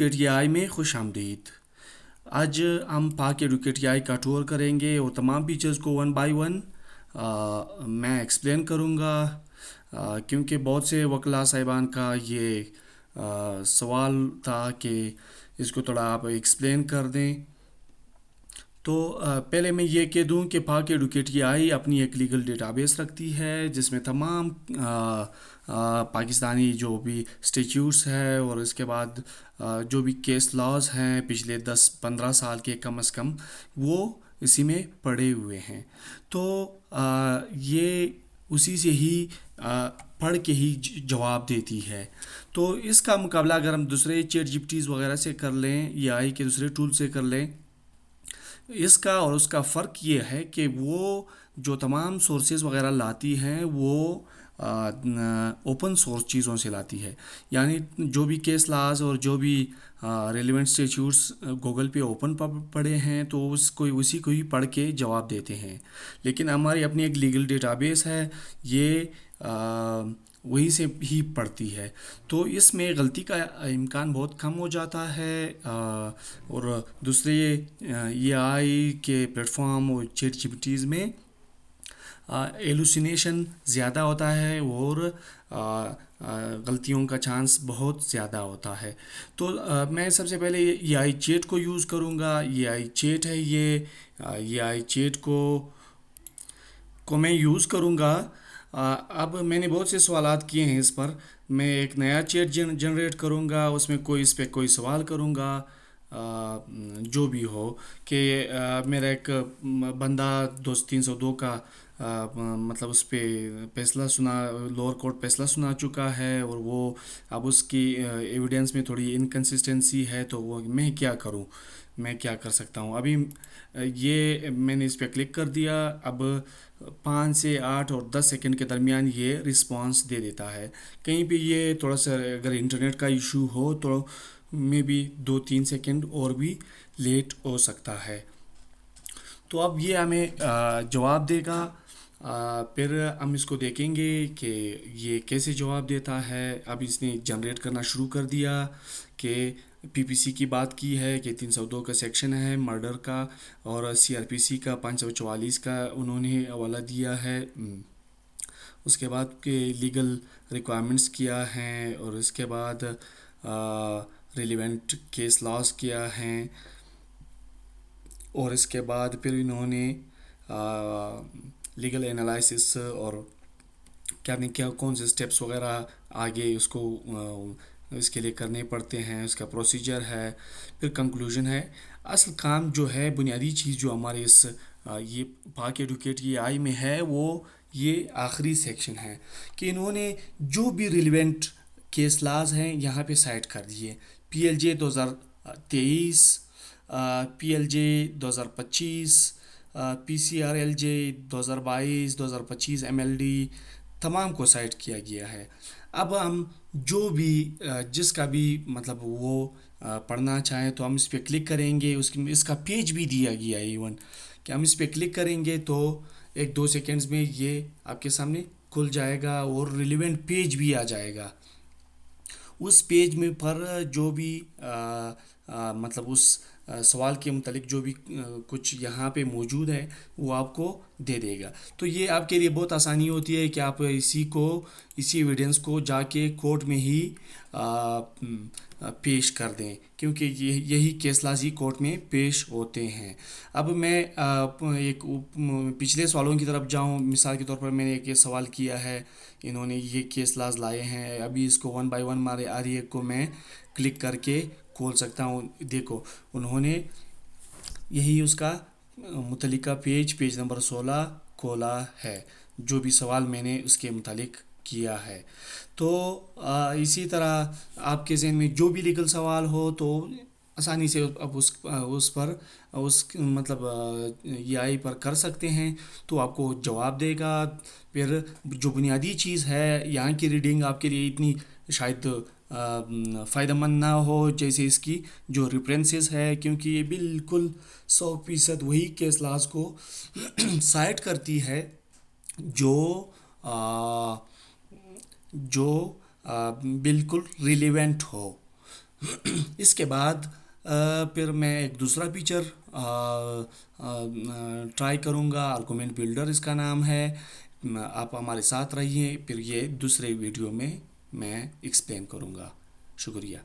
Advocate میں خوش آمدید۔ آج ہم پاک ایڈوکیٹ کا ٹور کریں گے اور تمام فیچرز کو ون بائی ون میں ایکسپلین کروں گا، کیونکہ بہت سے وکلاء صاحبان کا یہ سوال تھا کہ اس کو تھوڑا آپ ایکسپلین کر دیں۔ تو پہلے میں یہ کہہ دوں کہ پاک ایڈوکیٹ اپنی ایک لیگل ڈیٹا بیس رکھتی ہے جس میں تمام پاکستانی جو بھی اسٹیچیوٹس ہے اور اس کے بعد جو بھی کیس لاز ہیں پچھلے 10-15 سال کے کم از کم وہ اسی میں پڑے ہوئے ہیں۔ تو یہ اسی سے ہی پڑھ کے ہی جواب دیتی ہے۔ تو اس کا مقابلہ اگر ہم دوسرے چیٹ جی پی ٹیز وغیرہ سے کر لیں یا آئی کے دوسرے ٹول سے کر لیں، اس کا اور اس کا فرق یہ ہے کہ وہ جو تمام سورسز وغیرہ لاتی ہیں وہ اوپن سورس چیزوں سے لاتی ہے، یعنی جو بھی کیس لاز اور جو بھی ریلیونٹ اسٹیچیوٹس گوگل پہ اوپن پڑے ہیں تو اسی کو ہی پڑھ کے جواب دیتے ہیں۔ لیکن ہماری اپنی ایک لیگل ڈیٹا بیس ہے، یہ وہی سے ہی پڑھتی ہے، تو اس میں غلطی کا امکان بہت کم ہو جاتا ہے۔ اور دوسرے یہ آئی کے پلیٹ فارم اور چیٹ جی پی ٹیز میں ایلوسینیشن زیادہ ہوتا ہے اور غلطیوں کا چانس بہت زیادہ ہوتا ہے۔ تو میں سب سے پہلے یہ آئی چیٹ کو یوز کروں گا۔ یہ آئی چیٹ ہے، یہ آئی چیٹ کو میں یوز کروں گا۔ اب میں نے بہت سے سوالات کیے ہیں اس پر، میں ایک نیا چیٹ جنریٹ کروں گا، اس میں اس پہ کوئی سوال کروں گا جو بھی ہو کہ میرا ایک بندہ 302 کا مطلب اس پہ فیصلہ سنا، لوور کورٹ فیصلہ سنا چکا ہے اور وہ اب اس کی ایویڈنس میں تھوڑی انکنسسٹنسی ہے، تو وہ میں کیا کروں، میں کیا کر سکتا ہوں۔ ابھی یہ میں نے اس پہ کلک کر دیا، اب 5 سے 8 اور 10 سیکنڈ کے درمیان یہ رسپانس دے دیتا ہے۔ کہیں پہ یہ تھوڑا سا اگر انٹرنیٹ کا ایشو ہو تو میں بھی 2-3 سیکنڈ اور بھی لیٹ ہو سکتا ہے۔ تو اب یہ ہمیں جواب دے گا، پھر ہم اس کو دیکھیں گے کہ یہ کیسے جواب دیتا ہے۔ اب اس نے جنریٹ کرنا شروع کر دیا کہ پی پی سی کی بات کی ہے کہ 302 کا سیکشن ہے مرڈر کا، اور سی آر پی سی کا 544 کا انہوں نے حوالہ دیا ہے۔ اس کے بعد کہ لیگل ریکوائرمنٹس کیا ہیں، اور اس کے بعد ریلیونٹ کیس لاز کیا ہیں، اور اس کے بعد پھر انہوں نے لیگل انالائسس اور کیا کون سے سٹیپس وغیرہ آگے اس کے لیے کرنے پڑتے ہیں، اس کا پروسیجر ہے، پھر کنکلوژن ہے۔ اصل کام جو ہے، بنیادی چیز جو ہمارے یہ پاک ایڈوکیٹ آئی میں ہے، وہ یہ آخری سیکشن ہے کہ انہوں نے جو بھی ریلیونٹ کیس لاز ہیں یہاں پہ سائٹ کر دیے۔ P L J 2023، P L J 2025، P C R L J 2022، 2025 M L D, تمام کو سائٹ کیا گیا ہے۔ اب ہم جو بھی جس کا بھی مطلب وہ پڑھنا چاہیں تو ہم اس پہ کلک کریں گے، اس کا پیج بھی دیا گیا ہے ایون کہ ہم اس پہ کلک کریں گے تو 1-2 سیکنڈز میں یہ آپ کے سامنے کھل جائے گا اور ریلیونٹ پیج بھی آ جائے گا۔ اس پیج میں پر جو بھی مطلب اس سوال کے متعلق جو بھی کچھ یہاں پہ موجود ہے وہ آپ کو دے دے گا۔ تو یہ آپ کے لیے بہت آسانی ہوتی ہے کہ آپ اسی ایویڈنس کو جا کے کورٹ میں ہی پیش کر دیں، کیونکہ یہی کیس لازی کورٹ میں پیش ہوتے ہیں۔ اب میں ایک پچھلے سوالوں کی طرف جاؤں، مثال کے طور پر میں نے ایک سوال کیا ہے، انہوں نے یہ کیس لاز لائے ہیں، ابھی اس کو 1 بائی 1 ہمارے آر ای کو میں کلک کر کے کھول سکتا ہوں۔ دیکھو انہوں نے یہی اس کا متعلقہ پیج نمبر 16 کھولا ہے، جو بھی سوال میں نے اس کے متعلق کیا ہے۔ تو اسی طرح آپ کے ذہن میں جو بھی لیگل سوال ہو تو آسانی سے اب اس پر مطلب یہ آئی پر کر سکتے ہیں، تو آپ کو جواب دے گا۔ پھر جو بنیادی چیز ہے، یہاں کی ریڈنگ آپ کے لیے اتنی شاید فائدہ مند نہ ہو جیسے اس کی جو ریفرنسز ہے، کیونکہ یہ بالکل 100% وہی کیس لاز کو سائٹ کرتی ہے جو بالکل ریلیونٹ ہو۔ اس کے بعد پھر میں ایک دوسرا فیچر ٹرائی کروں گا، آرگومنٹ بلڈر اس کا نام ہے۔ آپ ہمارے ساتھ رہیے، پھر یہ دوسرے ویڈیو میں ایکسپلین کروں گا۔ شکریہ۔